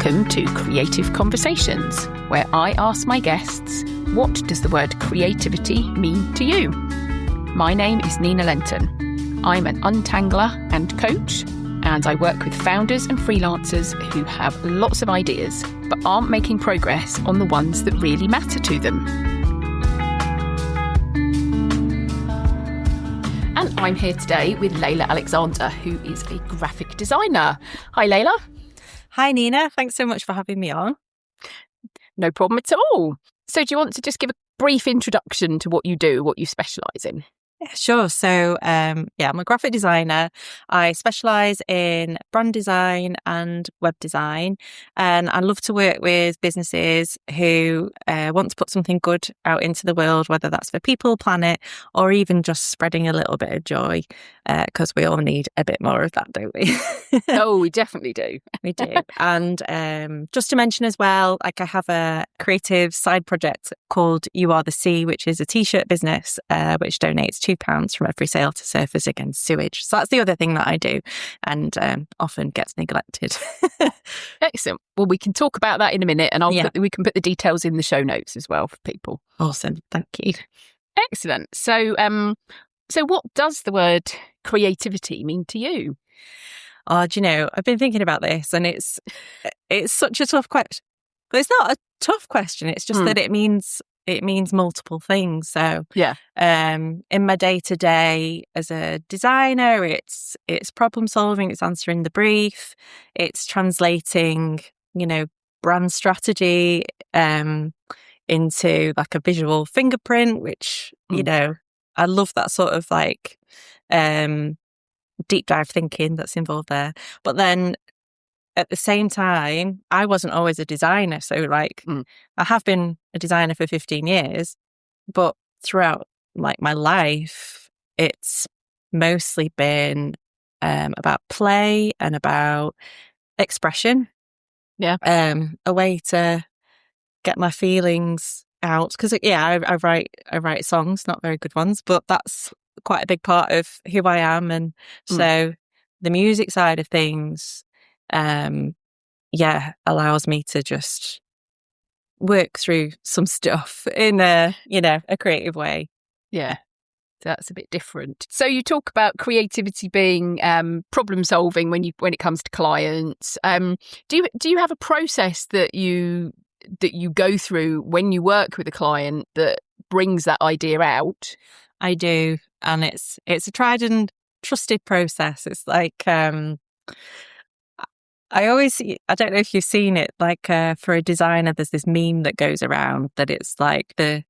Welcome to Creative Conversations, where I ask my guests, what does the word creativity mean to you? My name is Nina Lenton. I'm an untangler and coach, and I work with founders and freelancers who have lots of ideas, but aren't making progress on the ones that really matter to them. And I'm here today with Leyla Alexander, who is a graphic designer. Hi, Leyla. Hi, Nina. Thanks so much for having me on. No problem at all. So do you want to just give a brief introduction to what you do, what you specialise in? Yeah, sure. So, I'm a graphic designer. I specialise in brand design and web design, and I love to work with businesses who want to put something good out into the world, whether that's for people, planet, or even just spreading a little bit of joy, because we all need a bit more of that, don't we? Oh, we definitely do. We do. And just to mention as well, like I have a creative side project called You Are the Sea, which is a t-shirt business which donates £2 from every sale to Surfers Against Sewage. So that's the other thing that I do, and often gets neglected. Excellent. Well, we can talk about that in a minute, and we can put the details in the show notes as well for people. Awesome. Thank you. Excellent. So what does the word creativity mean to you? Oh, do you know, I've been thinking about this, and it's such a tough question. But it's not a tough question. It's just that it means multiple things. So, in my day-to-day as a designer, it's problem solving, it's answering the brief, it's translating, brand strategy into like a visual fingerprint, which, I love that sort of like deep dive thinking that's involved there. But then at the same time, I wasn't always a designer. So like I have been a designer for 15 years, but throughout like my life, it's mostly been about play and about expression. Yeah. A way to get my feelings out. Because I write songs, not very good ones, but that's quite a big part of who I am. And so the music side of things allows me to just work through some stuff in a creative way. Yeah, that's a bit different. So you talk about creativity being problem solving when it comes to clients. Do you have a process that you go through when you work with a client that brings that idea out? I do, and it's a tried and trusted process. It's like I don't know if you've seen it, like for a designer, there's this meme that goes around that it's like the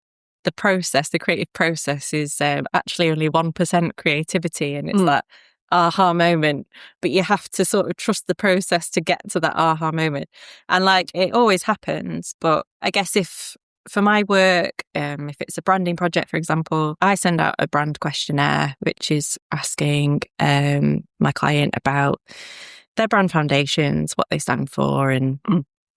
creative process is actually only 1% creativity, and it's that aha moment, but you have to sort of trust the process to get to that aha moment. And like it always happens, but I guess for my work, if it's a branding project, for example, I send out a brand questionnaire, which is asking my client about their brand foundations, what they stand for, and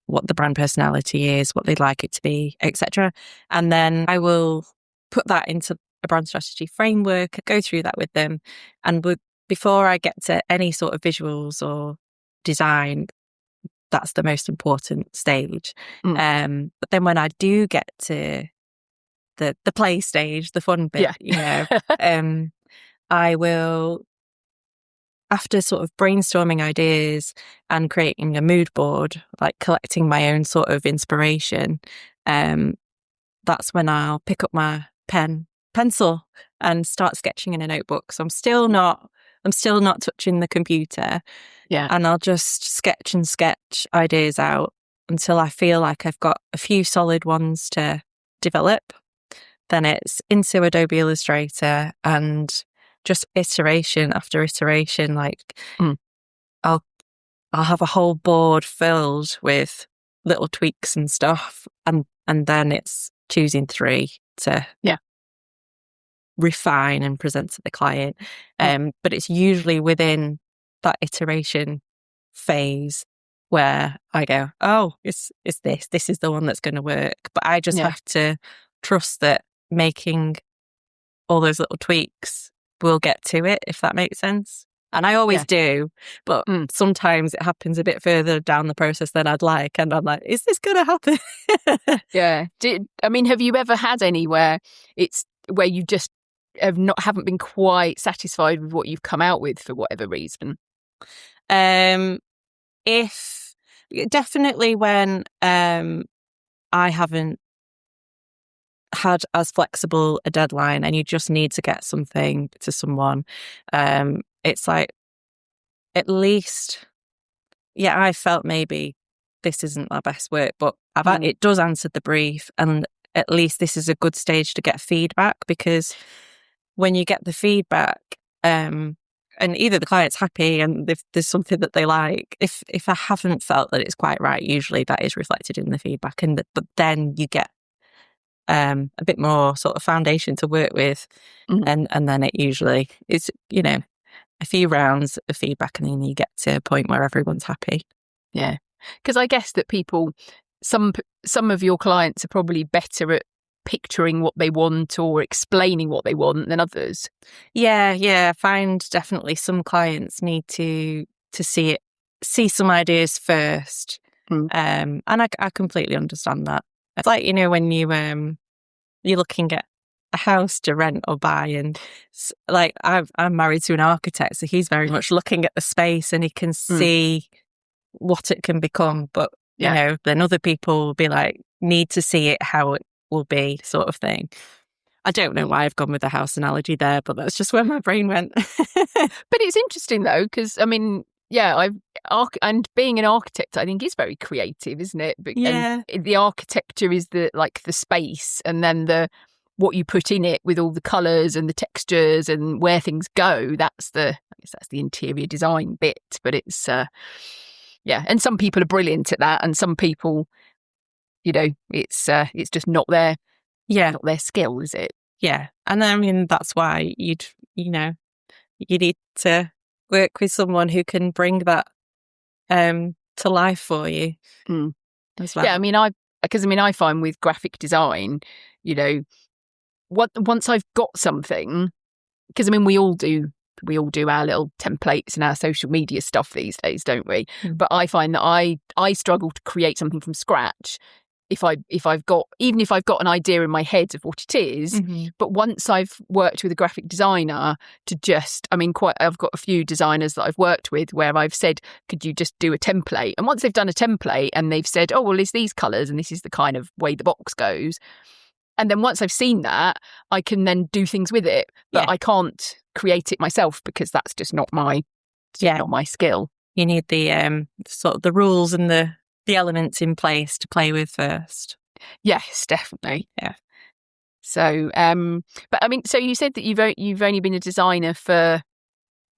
what the brand personality is, what they'd like it to be, etc. And then I will put that into a brand strategy framework, go through that with them. And before I get to any sort of visuals or design, that's the most important stage. But then when I do get to the play stage, the fun bit, I will, after sort of brainstorming ideas and creating a mood board, like collecting my own sort of inspiration, that's when I'll pick up my pencil and start sketching in a notebook. So I'm still not touching the computer. Yeah. And I'll just sketch ideas out until I feel like I've got a few solid ones to develop. Then it's into Adobe Illustrator and just iteration after iteration. Like I'll have a whole board filled with little tweaks and stuff. And then it's choosing 3 to refine and present to the client. But it's usually within that iteration phase where I go, oh, it's this is the one that's going to work. But I just have to trust that making all those little tweaks will get to it, if that makes sense. And I always do, but sometimes it happens a bit further down the process than I'd like. And I'm like, is this going to happen? Yeah. Have you ever had any where you just haven't been quite satisfied with what you've come out with for whatever reason? If definitely when I haven't had as flexible a deadline and you just need to get something to someone, it's like, at least, I felt maybe this isn't my best work, but it does answer the brief, and at least this is a good stage to get feedback, because when you get the feedback, and either the client's happy and if there's something that they like, if I haven't felt that it's quite right, usually that is reflected in the feedback, but then you get a bit more sort of foundation to work with, and then it usually is, a few rounds of feedback, and then you get to a point where everyone's happy. Yeah, because I guess that some of your clients are probably better at picturing what they want or explaining what they want than others. Yeah, I find definitely some clients need to see some ideas first, and I completely understand that. It's like, when you're looking at a house to rent or buy, and like I'm married to an architect, so he's very much looking at the space and he can see what it can become, but then other people will be like, need to see it how it will be, sort of thing. I don't know why I've gone with the house analogy there, but that's just where my brain went. But it's interesting though, because and being an architect, I think, is very creative, isn't it? Yeah. And the architecture is the space, and then what you put in it with all the colours and the textures and where things go. I guess that's the interior design bit. But it's and some people are brilliant at that, and some people, it's just not their skill, is it? Yeah, and that's why you need to work with someone who can bring that to life for you as well. Yeah, I find with graphic design, once I've got something, because we all do our little templates and our social media stuff these days, don't we? But I find that I struggle to create something from scratch if I've got an idea in my head of what it is. But once I've worked with a graphic designer I've got a few designers that I've worked with where I've said, could you just do a template? And once they've done a template and they've said, oh, well, it's these colours and this is the kind of way the box goes. And then once I've seen that, I can then do things with it. But I can't create it myself because that's just not my skill. You need the sort of the rules and the elements in place to play with first. Yes, definitely. Yeah. So, so you said that you've only been a designer for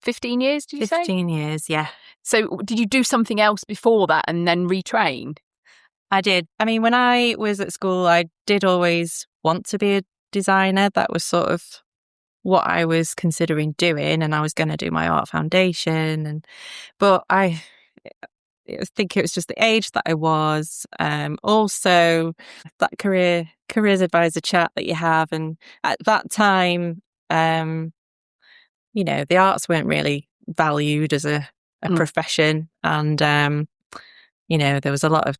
15 years, did you say? 15 years, yeah. So did you do something else before that and then retrain? I did. When I was at school, I did always want to be a designer. That was sort of what I was considering doing, and I was going to do my art foundation. But I think it was just the age that I was. Also, that careers advisor chat that you have, and at that time, the arts weren't really valued as a profession, and there was a lot of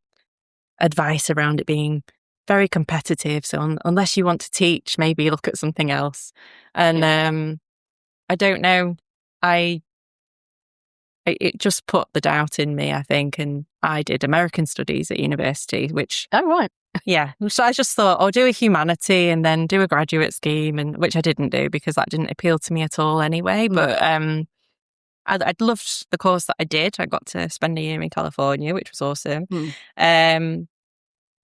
advice around it being very competitive. So unless you want to teach, maybe look at something else. And I don't know. It just put the doubt in me, I think. And I did American studies at university, which... Oh, right. Yeah. So I just thought, I'll do a humanity and then do a graduate scheme, and which I didn't do because that didn't appeal to me at all anyway. But I'd loved the course that I did. I got to spend a year in California, which was awesome.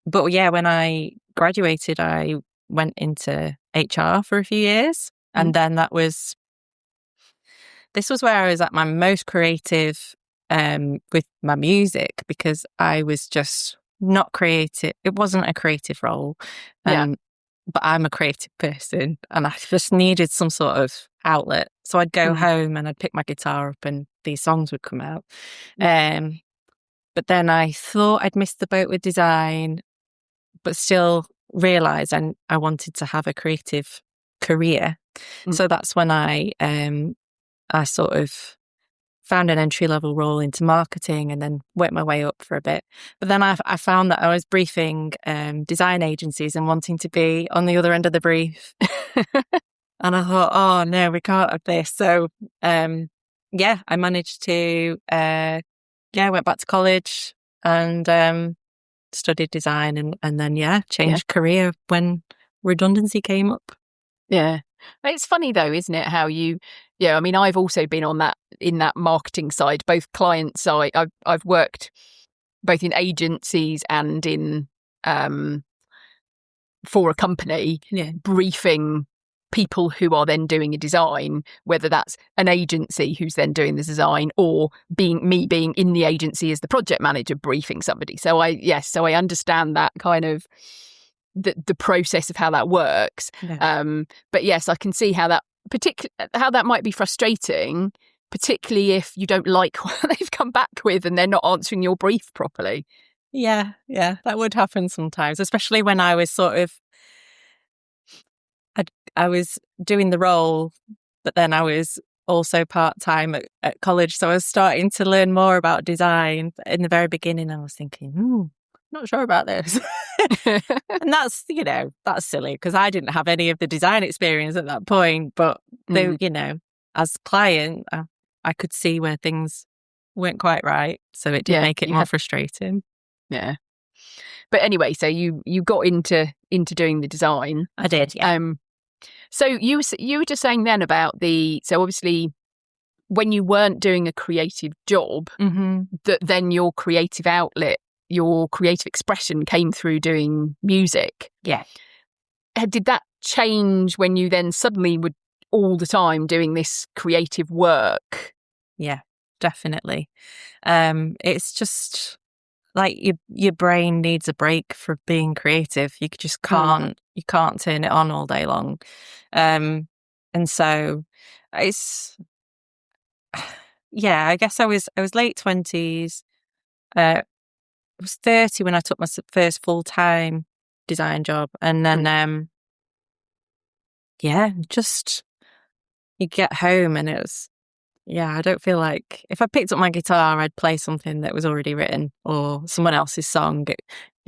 But yeah, when I graduated, I went into HR for a few years. And then this was where I was at my most creative with my music, because I was just not creative. It wasn't a creative role. But I'm a creative person and I just needed some sort of outlet. So I'd go home and I'd pick my guitar up and these songs would come out. But then I thought I'd missed the boat with design, but still realised I wanted to have a creative career. So that's when I sort of found an entry-level role into marketing and then worked my way up for a bit. But then I found that I was briefing design agencies and wanting to be on the other end of the brief. And I thought, oh, no, we can't have this. So, I managed to, went back to college and studied design and then, changed career when redundancy came up. Yeah. It's funny though, isn't it? How I mean, I've also been in that marketing side, both client side. I've worked both in agencies and in for a company, briefing people who are then doing a design, whether that's an agency who's then doing the design or being in the agency as the project manager briefing somebody. So I understand that kind of the process of how that works. Yeah. But yes, I can see how that might be frustrating, particularly if you don't like what they've come back with and they're not answering your brief properly. Yeah, that would happen sometimes, especially when I was I was doing the role, but then I was also part-time at college, so I was starting to learn more about design. In the very beginning, I was thinking, not sure about this. And that's silly because I didn't have any of the design experience at that point. But as client, I could see where things weren't quite right. So it did make it more frustrating. Yeah. But anyway, so you got into doing the design. I did, yeah. So you were just saying then about so obviously when you weren't doing a creative job, that then your creative outlet, your creative expression came through doing music. Yeah. Did that change when you then suddenly were all the time doing this creative work? Yeah, definitely. It's just like your brain needs a break for being creative. You just can't turn it on all day long. And so it's I guess I was late 20s. I was 30 when I took my first full-time design job. And then, just you get home and it was, I don't feel like if I picked up my guitar, I'd play something that was already written or someone else's song.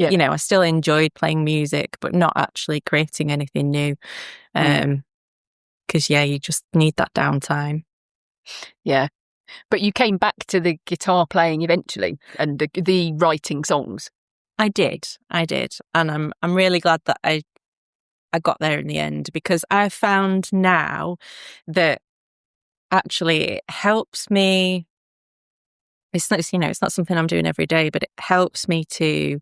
I still enjoyed playing music, but not actually creating anything new. Because, you just need that downtime. Yeah. But you came back to the guitar playing eventually and the writing songs. I did. And I'm really glad that I got there in the end, because I found now that actually it helps me. It's not, it's not something I'm doing every day, but it helps me to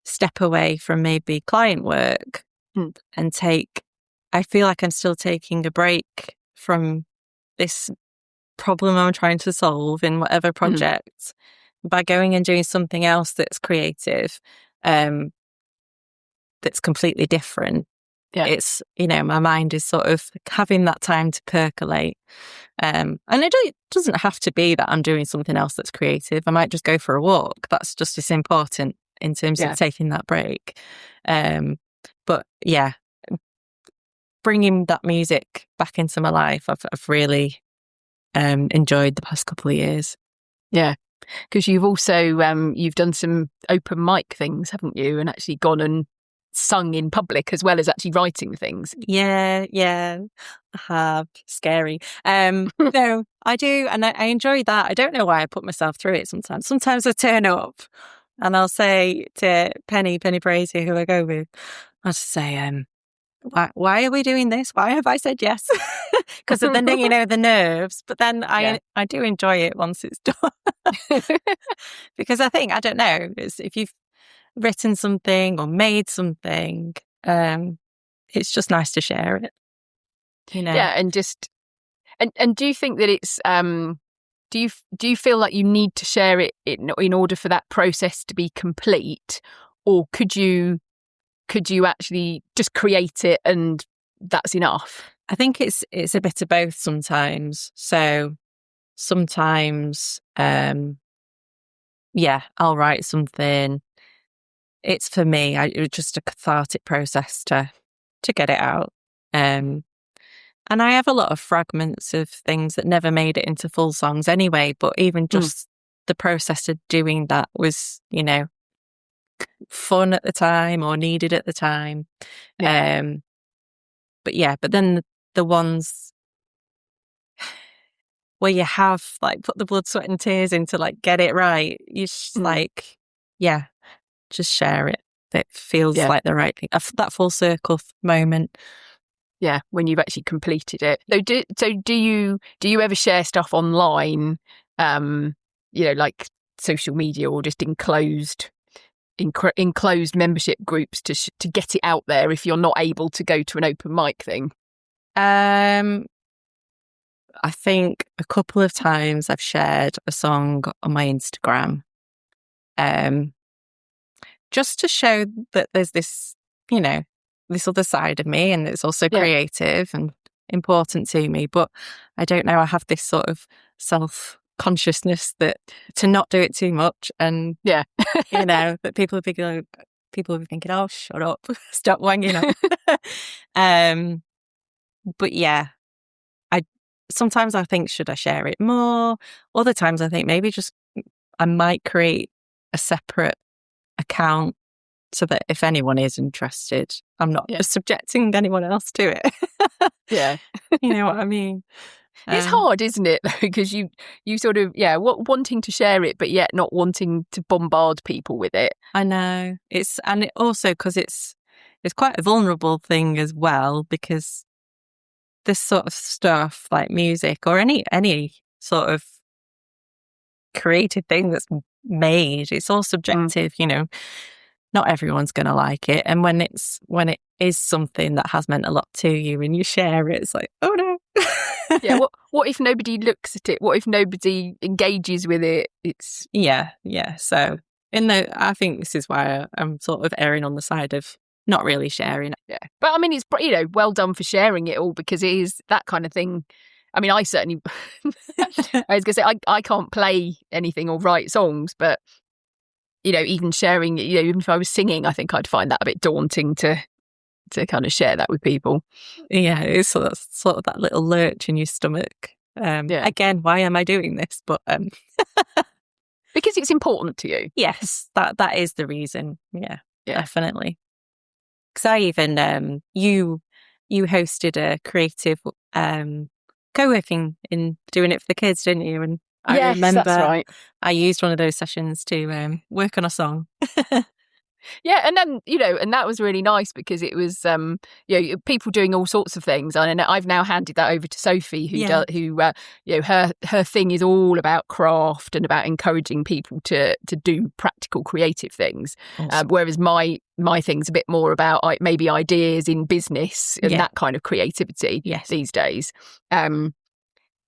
step away from maybe client work and I feel like I'm still taking a break from this problem I'm trying to solve in whatever project by going and doing something else that's creative, that's completely different. Yeah. It's, my mind is sort of having that time to percolate. And it doesn't have to be that I'm doing something else that's creative. I might just go for a walk. That's just as important in terms of taking that break. But bringing that music back into my life, I've really enjoyed the past couple of years. Yeah, because you've also you've done some open mic things, haven't you? And actually gone and sung in public as well as actually writing things. Yeah, I have. Scary. No, I do, and I enjoy that. I don't know why I put myself through it sometimes. Sometimes I turn up and I'll say to Penny Brazier, who I go with, I'll just say, why are we doing this? Why have I said yes? Because of the nerves. But then I do enjoy it once it's done. Because I don't know, if you've written something or made something, it's just nice to share it. Yeah, and just and do you think that it's do you feel like you need to share it in order for that process to be complete, or could you actually just create it and that's enough? I think it's a bit of both sometimes. So sometimes, I'll write something. It's for me. It was just a cathartic process to get it out. And I have a lot of fragments of things that never made it into full songs anyway, but even just the process of doing that was, you know, fun at the time or needed at the time. Yeah. But then the ones where you have like put the blood, sweat and tears into like get it right, you just like, just share it. It feels like the right thing. That full circle moment. Yeah, when you've actually completed it. So do you ever share stuff online, you know, like social media or just enclosed membership groups to get it out there if you're not able to go to an open mic thing? I think a couple of times I've shared a song on my Instagram, just to show that there's this, you know, this other side of me, and it's also creative and important to me. But I don't know, I have this sort of self-consciousness that to not do it too much, and you know, that people will be thinking, oh, shut up, stop wanging on. But yeah, sometimes I think, should I share it more? Other times I think maybe just I might create a separate account so that if anyone is interested, I'm not subjecting anyone else to it. Yeah. You know what I mean? It's hard, isn't it? Because you sort of, wanting to share it, but yet not wanting to bombard people with it. I know. And it also, because it's quite a vulnerable thing as well, because this sort of stuff like music or any sort of creative thing that's made, it's all subjective, you know. Not everyone's going to like it, and when it is something that has meant a lot to you and you share it, it's like, oh no. Yeah, what if nobody looks at it? What if nobody engages with it? It's so I think this is why I'm sort of erring on the side of not really sharing it. Yeah, but I mean, it's, you know, well done for sharing it all, because it is that kind of thing. I mean, I certainly I was gonna say I can't play anything or write songs, but you know, even sharing, you know, even if I was singing, I think I'd find that a bit daunting to kind of share that with people. Yeah, it's sort of that little lurch in your stomach. Again, why am I doing this? But because it's important to you. Yes, that is the reason. Yeah. Definitely. Because I even you hosted a creative co-working in doing it for the kids, didn't you? And I remember that's right. I used one of those sessions to work on a song. Yeah, and then, you know, and that was really nice because it was, you know, people doing all sorts of things. And I've now handed that over to Sophie, who you know, her thing is all about craft and about encouraging people to do practical, creative things. Awesome. Whereas my thing's a bit more about maybe ideas in business and that kind of creativity these days.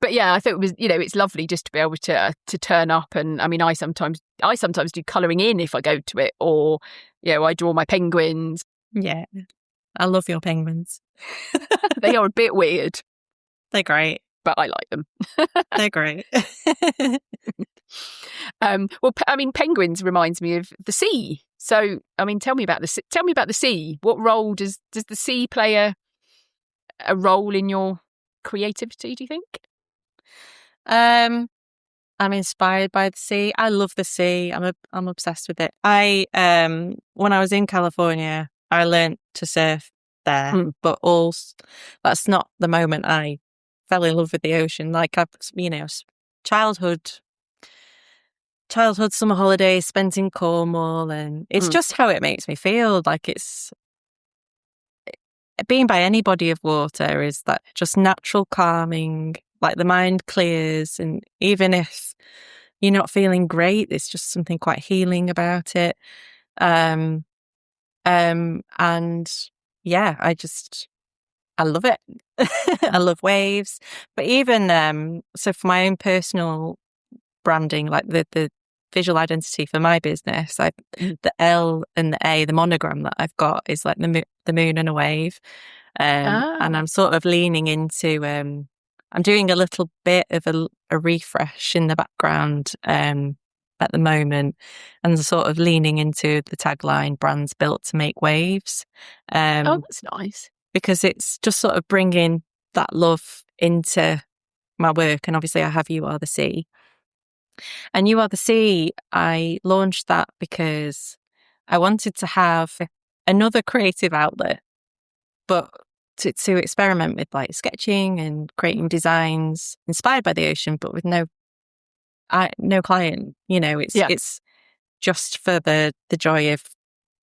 But yeah, I thought it was, you know, it's lovely just to be able to turn up. And I mean, I sometimes do colouring in if I go to it, or, you know, I draw my penguins. Yeah, I love your penguins. They are a bit weird. They're great. But I like them. They're great. Well, I mean, penguins reminds me of the sea. So, I mean, tell me about the sea. What role does the sea play a role in your creativity, do you think? I'm inspired by the sea. I love the sea. I'm obsessed with it. I when I was in California, I learned to surf there, but also that's not the moment I fell in love with the ocean. Like I've, you know, childhood summer holidays spent in Cornwall, and it's just how it makes me feel. Like it's being by any body of water is that just natural calming. Like the mind clears, and even if you're not feeling great, there's just something quite healing about it. And yeah, I love it. I love waves. But even so for my own personal branding, like the visual identity for my business, the L and the A, the monogram that I've got is like the moon and a wave. And I'm sort of leaning into I'm doing a little bit of a refresh in the background at the moment, and sort of leaning into the tagline, brands built to make waves. That's nice. Because it's just sort of bringing that love into my work. And obviously I have You Are the Sea. And You Are the Sea, I launched that because I wanted to have another creative outlet, but to experiment with like sketching and creating designs inspired by the ocean, but with no client. It's just for the joy of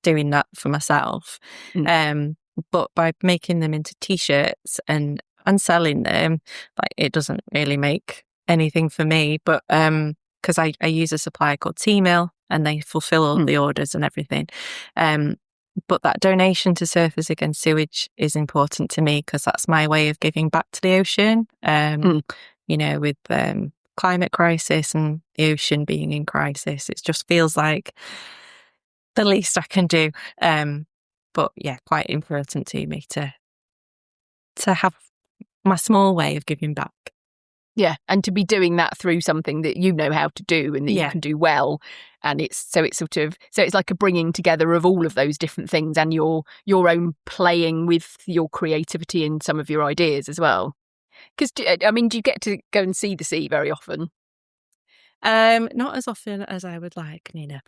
doing that for myself. But by making them into t-shirts and selling them, like, it doesn't really make anything for me, but because I use a supplier called T-Mill and they fulfill all the orders and everything. But that donation to Surfers Against Sewage is important to me because that's my way of giving back to the ocean. With climate crisis and the ocean being in crisis, it just feels like the least I can do. But yeah, quite important to me to have my small way of giving back. Yeah, and to be doing that through something that you know how to do and that you can do well, and it's like a bringing together of all of those different things and your own playing with your creativity and some of your ideas as well. Because do you get to go and see the sea very often? Not as often as I would like, Nina.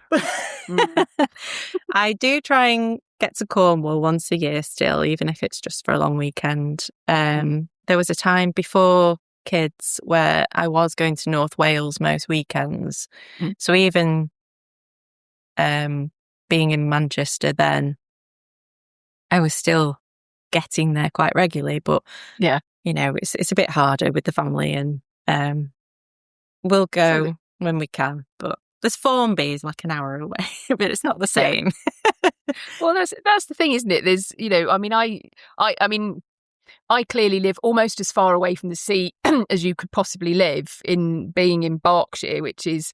I do try and get to Cornwall once a year still, even if it's just for a long weekend. There was a time before kids where I was going to North Wales most weekends. So even being in Manchester then, I was still getting there quite regularly. But it's a bit harder with the family, and we'll go when we can. But there's Formby is like an hour away, but it's not the same. Well, that's the thing, isn't it? There's I clearly live almost as far away from the sea as you could possibly live, in being in Berkshire, which is,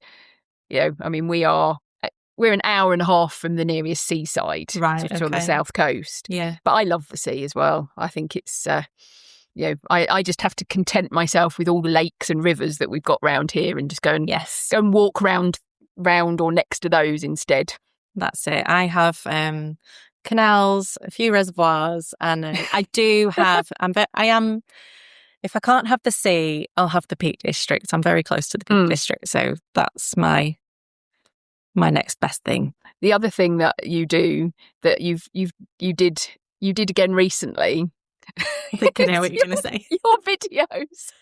we're an hour and a half from the nearest seaside, right? On the south coast. Yeah, but I love the sea as well. I think it's I just have to content myself with all the lakes and rivers that we've got round here, and just go and walk round or next to those instead. That's it. I have canals, a few reservoirs, and I do have. I am. If I can't have the sea, I'll have the Peak District. I'm very close to the Peak District, so that's my next best thing. The other thing that you do that you did again recently. I think I know what you're going to say. Your videos.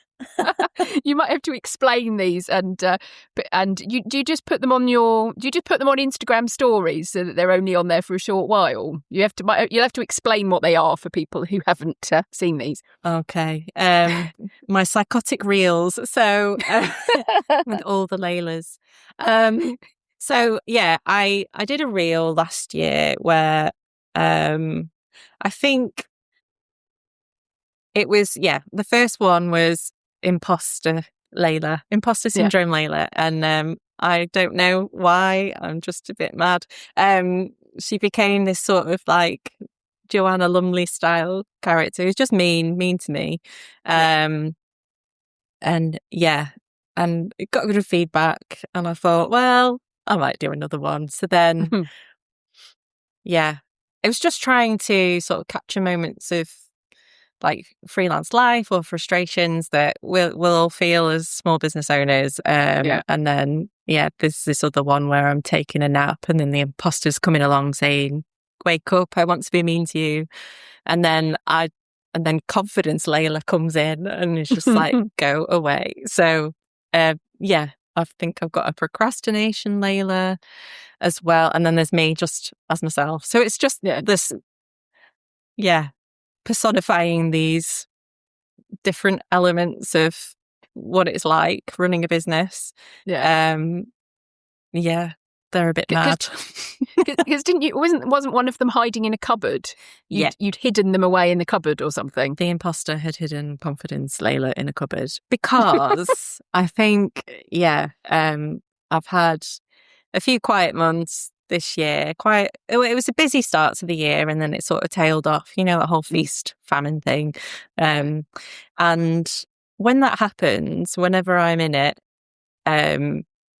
You might have to explain these, and do you just put them on Instagram stories so that they're only on there for a short while? You'll have to explain what they are for people who haven't seen these. Okay, my psychotic reels. So with all the Leylas. So yeah, I did a reel last year where I think it was the first one was imposter syndrome Leyla, and I don't know why, I'm just a bit mad. She became this sort of like Joanna Lumley style character who's just mean to me, and it got good feedback, and I thought, well, I might do another one. So then it was just trying to sort of capture moments of like freelance life or frustrations that we'll all feel as small business owners. And then, there's this other one where I'm taking a nap and then the imposter's coming along saying, wake up, I want to be mean to you. And then confidence Leyla comes in and it's just like, go away. So, I think I've got a procrastination Leyla as well. And then there's me just as myself. So it's just this, personifying these different elements of what it's like running a business. They're a bit mad. Because wasn't one of them hiding in a cupboard? You'd hidden them away in the cupboard or something. The imposter had hidden confidence Leyla in a cupboard because I think I've had a few quiet months this year. It was a busy start to the year, and then it sort of tailed off, the whole feast famine thing. And when that happens, whenever I'm in it,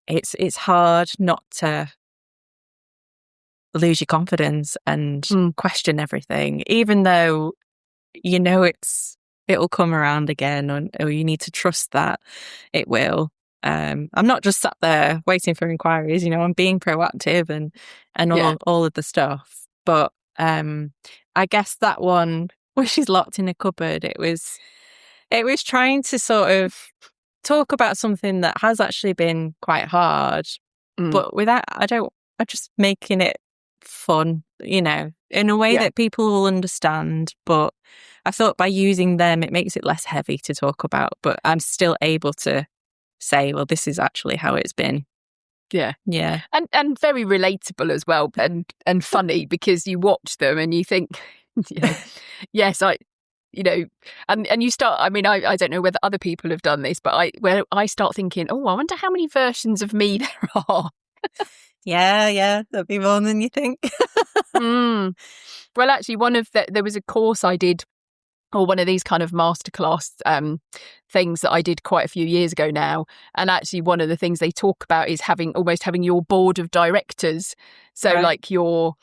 it's hard not to lose your confidence and question everything, even though it's it'll come around again, or you need to trust that it will. I'm not just sat there waiting for inquiries, I'm being proactive and all of the stuff. But I guess that one, where she's locked in a cupboard, it was trying to sort of talk about something that has actually been quite hard, but without, I'm just making it fun, in a way that people will understand. But I thought by using them, it makes it less heavy to talk about, but I'm still able to say, well, this is actually how it's been. Yeah. Yeah. And very relatable as well, and funny, because you watch them and you think, yes, and you start, I don't know whether other people have done this, but I start thinking, I wonder how many versions of me there are. Yeah, there'll be more than you think. Well, actually, there was a course I did, or one of these kind of masterclass things that I did quite a few years ago now. And actually, one of the things they talk about is having your board of directors. So like your,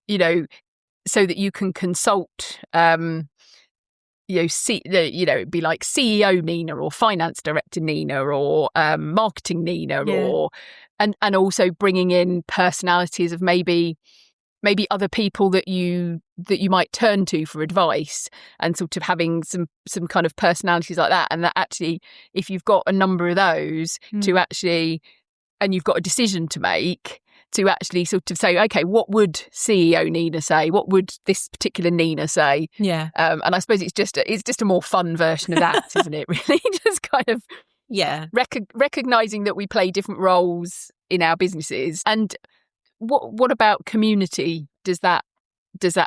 so that you can consult, it'd be like CEO Nina, or finance director Nina, or marketing Nina, or and also bringing in personalities of maybe other people that you might turn to for advice, and sort of having some kind of personalities like that. And that actually, if you've got a number of those to actually, and you've got a decision to make, to actually sort of say, okay, what would CEO Nina say? What would this particular Nina say? Yeah. And I suppose it's just a more fun version of that, isn't it? Really, just kind of recognizing that we play different roles in our businesses. And what about community? Does that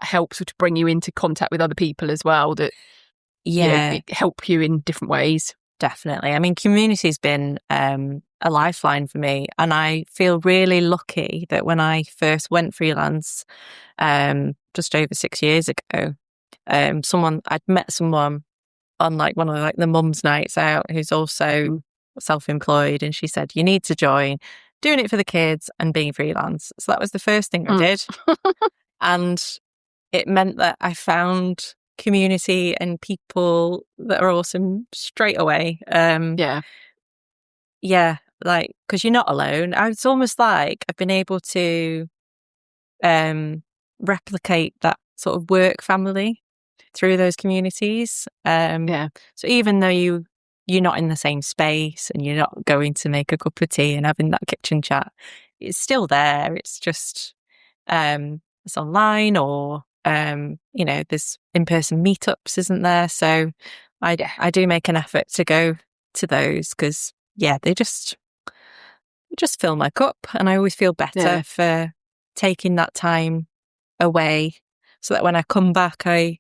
help sort of bring you into contact with other people as well? That help you in different ways? Definitely. Community's been a lifeline for me, and I feel really lucky that when I first went freelance just over 6 years ago, I'd met someone on like one of the mums' nights out who's also self-employed, and she said, you need to join, doing it for the kids and being freelance. So that was the first thing I did. And it meant that I found community and people that are awesome straight away. Like, because you're not alone. It's almost like I've been able to replicate that sort of work family through those communities. So even though you're not in the same space and you're not going to make a cup of tea and having that kitchen chat, it's still there. It's just it's online, or there's in-person meetups, isn't there? So I do make an effort to go to those, because they just fill my cup, and I always feel better for taking that time away, so that when I come back I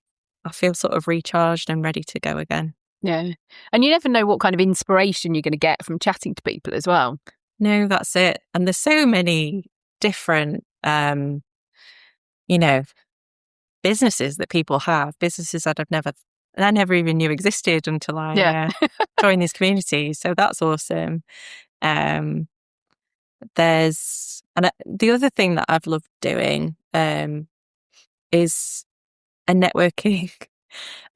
feel sort of recharged and ready to go again. Yeah. And you never know what kind of inspiration you're going to get from chatting to people as well. No, that's it. And there's so many different, businesses that people have, businesses that I never even knew existed until I joined this community. So that's awesome. The other thing that I've loved doing is a networking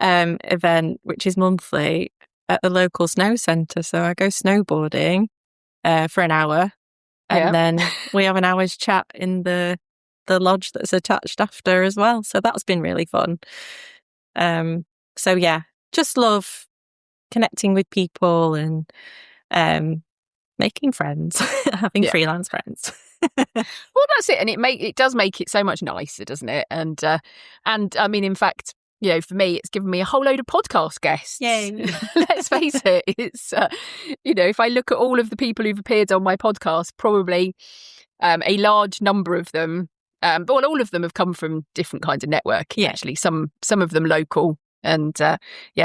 event, which is monthly at the local snow centre. So I go snowboarding for an hour, and then we have an hour's chat in the lodge that's attached after as well. So that's been really fun. Just love connecting with people and making friends, having freelance friends. Well, that's it, and it does make it so much nicer, doesn't it? And in fact, for me, it's given me a whole load of podcast guests. Yay! Let's face it, it's if I look at all of the people who've appeared on my podcast, probably a large number of them, but all of them have come from different kinds of networking. Actually, some of them local, and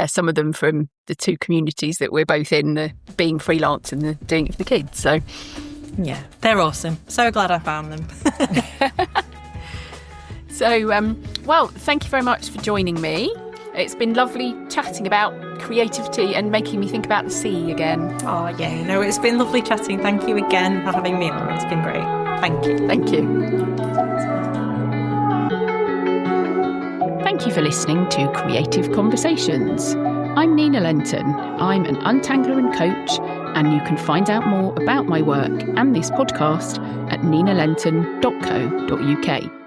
some of them from the two communities that we're both in, the being freelance and the doing it for the kids. So. Yeah, they're awesome. So glad I found them. So, thank you very much for joining me. It's been lovely chatting about creativity and making me think about the sea again. Oh, yeah. No, it's been lovely chatting. Thank you again for having me on. It's been great. Thank you. Thank you. Thank you for listening to Creative Conversations. I'm Nina Lenton. I'm an untangler and coach, and you can find out more about my work and this podcast at ninalenton.co.uk.